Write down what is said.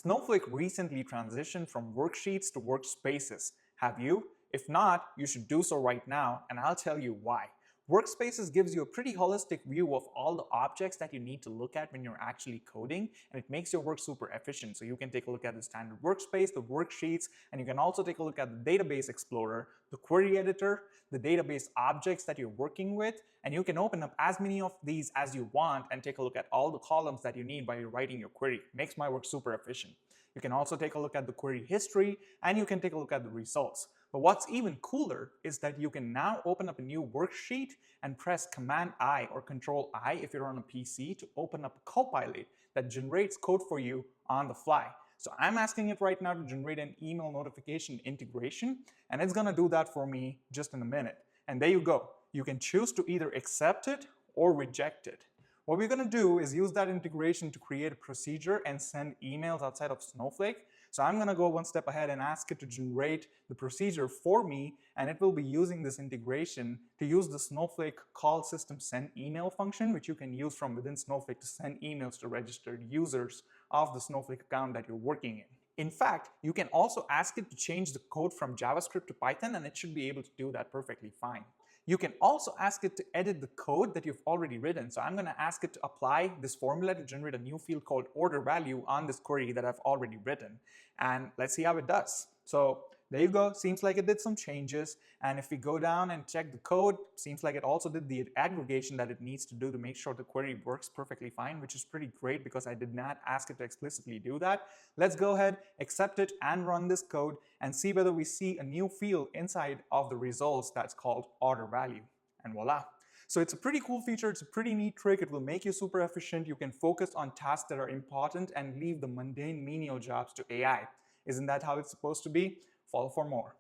Snowflake recently transitioned from Worksheets to Workspaces. Have you? If not, you should do so right now, and I'll tell you why. Workspaces gives you a pretty holistic view of all the objects that you need to look at when you're actually coding, and it makes your work super efficient. So you can take a look at the standard workspace, the worksheets, and you can also take a look at the database explorer, the query editor, the database objects that you're working with, and you can open up as many of these as you want and take a look at all the columns that you need while you're writing your query. Makes my work super efficient. You can also take a look at the query history, and you can take a look at the results. But what's even cooler is that you can now open up a new worksheet and press Command I or Control I if you're on a PC to open up a Copilot that generates code for you on the fly. So I'm asking it right now to generate an email notification integration, and it's gonna do that for me just in a minute. And there you go. You can choose to either accept it or reject it. What we're going to do is use that integration to create a procedure and send emails outside of Snowflake. So I'm going to go one step ahead and ask it to generate the procedure for me, and it will be using this integration to use the Snowflake call system send email function, which you can use from within Snowflake to send emails to registered users of the Snowflake account that you're working in. In fact, you can also ask it to change the code from JavaScript to Python, and it should be able to do that perfectly fine. You can also ask it to edit the code that you've already written. So I'm going to ask it to apply this formula to generate a new field called order value on this query that I've already written. And let's see how it does. So there you go. Seems like it did some changes. And if we go down and check the code, seems like it also did the aggregation that it needs to do to make sure the query works perfectly fine, which is pretty great because I did not ask it to explicitly do that. Let's go ahead, accept it, and run this code and see whether we see a new field inside of the results that's called order value. And voila. So it's a pretty cool feature. It's a pretty neat trick. It will make you super efficient. You can focus on tasks that are important and leave the mundane menial jobs to AI. Isn't that how it's supposed to be? Follow for more.